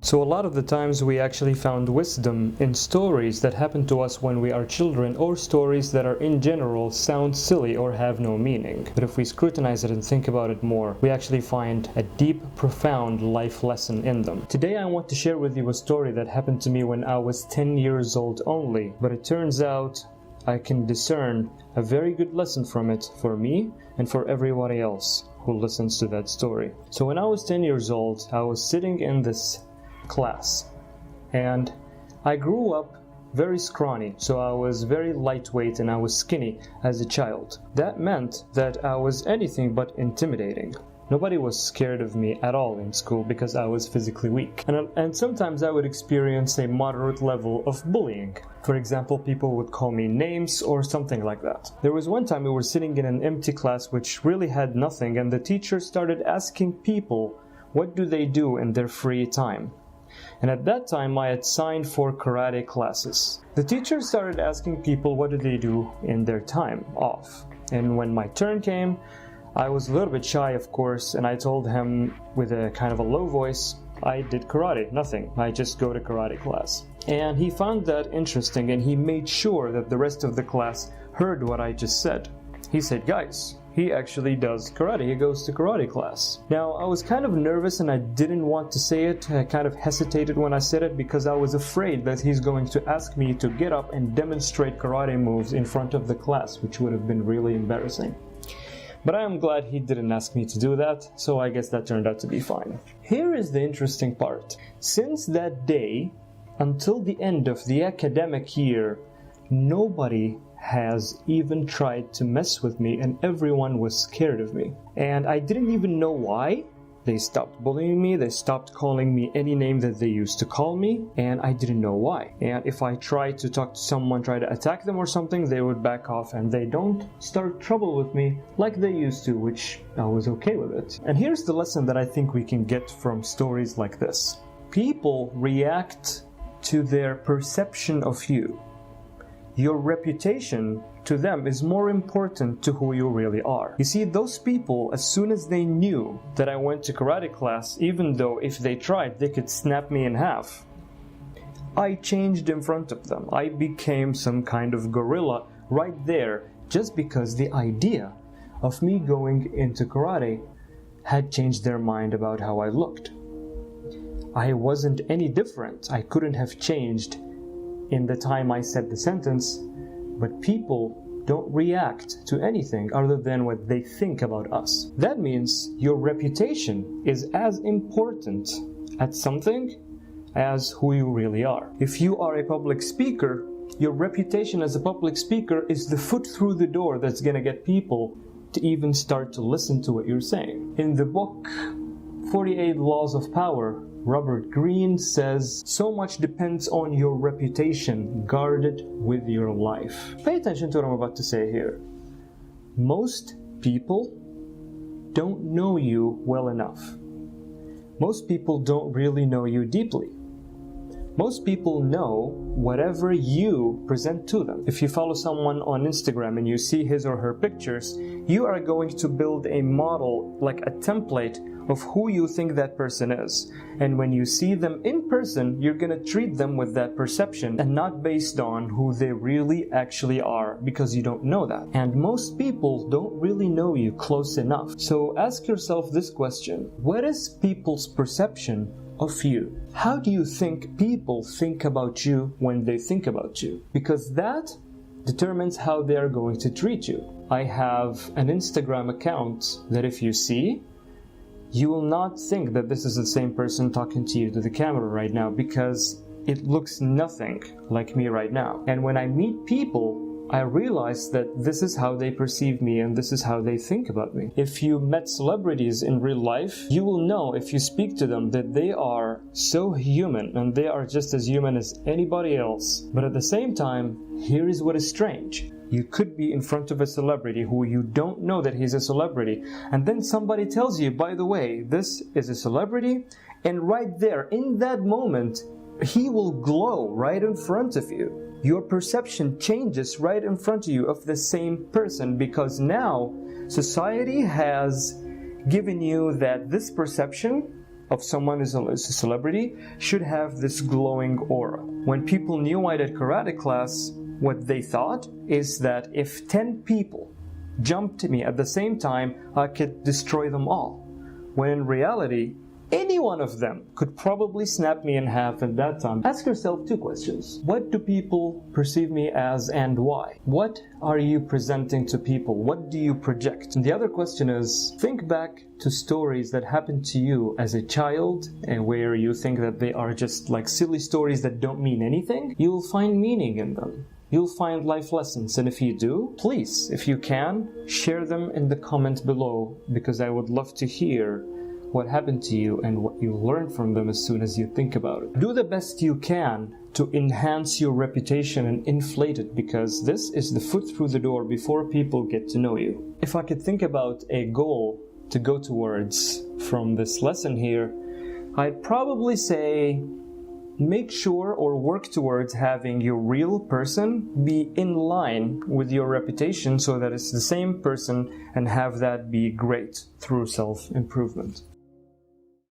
So a lot of the times we actually found wisdom in stories that happen to us when we are children, or stories that are in general sound silly or have no meaning. But if we scrutinize it and think about it more, we actually find a deep, profound life lesson in them. Today I want to share with you a story that happened to me when I was 10 years old only, but it turns out I can discern a very good lesson from it for me and for everybody else who listens to that story. So when I was 10 years old, I was sitting in this class, and I grew up very scrawny, so I was very lightweight and I was skinny as a child. That meant that I was anything but intimidating. Nobody was scared of me at all in school because I was physically weak. And sometimes I would experience a moderate level of bullying. For example, people would call me names or something like that. There was one time we were sitting in an empty class which really had nothing, and the teacher started asking people what do they do in their free time. And at that time I had signed for karate classes. The teacher started asking people what do they do in their time off. And when my turn came, I was a little bit shy, of course, and I told him with a kind of a low voice, I did karate, nothing. I just go to karate class. And he found that interesting, and he made sure that the rest of the class heard what I just said. He said, guys, he actually does karate. He goes to karate class. Now, I was kind of nervous and I didn't want to say it. I kind of hesitated when I said it because I was afraid that he's going to ask me to get up and demonstrate karate moves in front of the class, which would have been really embarrassing. But I am glad he didn't ask me to do that, so I guess that turned out to be fine. Here is the interesting part. Since that day, until the end of the academic year, nobody has even tried to mess with me, and everyone was scared of me. And I didn't even know why. They stopped bullying me, they stopped calling me any name that they used to call me, and I didn't know why. And if I tried to talk to someone, try to attack them or something, they would back off and they don't start trouble with me like they used to, which I was okay with it. And here's the lesson that I think we can get from stories like this. People react to their perception of you. Your reputation to them is more important to who you really are. You see, those people, as soon as they knew that I went to karate class, even though if they tried, they could snap me in half, I changed in front of them. I became some kind of gorilla right there just because the idea of me going into karate had changed their mind about how I looked. I wasn't any different. I couldn't have changed in the time I said the sentence, but people don't react to anything other than what they think about us. That means your reputation is as important at something as who you really are. If you are a public speaker, your reputation as a public speaker is the foot through the door that's gonna get people to even start to listen to what you're saying. In the book 48 Laws of Power, Robert Greene says, so much depends on your reputation, guarded with your life. Pay attention to what I'm about to say here. Most people don't know you well enough. Most people don't really know you deeply. Most people know whatever you present to them. If you follow someone on Instagram and you see his or her pictures, you are going to build a model, like a template of who you think that person is. And when you see them in person, you're gonna treat them with that perception and not based on who they really actually are, because you don't know that. And most people don't really know you close enough. So ask yourself this question: what is people's perception of you? How do you think people think about you when they think about you? Because that determines how they are going to treat you. I have an Instagram account that if you see, you will not think that this is the same person talking to you to the camera right now, because it looks nothing like me right now. And when I meet people, I realize that this is how they perceive me and this is how they think about me. If you met celebrities in real life, you will know if you speak to them that they are so human and they are just as human as anybody else. But at the same time, here is what is strange. You could be in front of a celebrity who you don't know that he's a celebrity, and then somebody tells you, by the way, this is a celebrity, and right there, in that moment, he will glow right in front of you. Your perception changes right in front of you of the same person, because now society has given you that this perception of someone is a celebrity should have this glowing aura. When people knew I did karate class, what they thought is that if 10 people jumped me at the same time, I could destroy them all. When in reality, any one of them could probably snap me in half at that time. Ask yourself 2 questions. What do people perceive me as and why? What are you presenting to people? What do you project? And the other question is, think back to stories that happened to you as a child and where you think that they are just like silly stories that don't mean anything. You'll find meaning in them. You'll find life lessons, and if you do, please, if you can, share them in the comments below, because I would love to hear what happened to you and what you learned from them as soon as you think about it. Do the best you can to enhance your reputation and inflate it, because this is the foot through the door before people get to know you. If I could think about a goal to go towards from this lesson here, I'd probably say make sure or work towards having your real person be in line with your reputation so that it's the same person, and have that be great through self-improvement.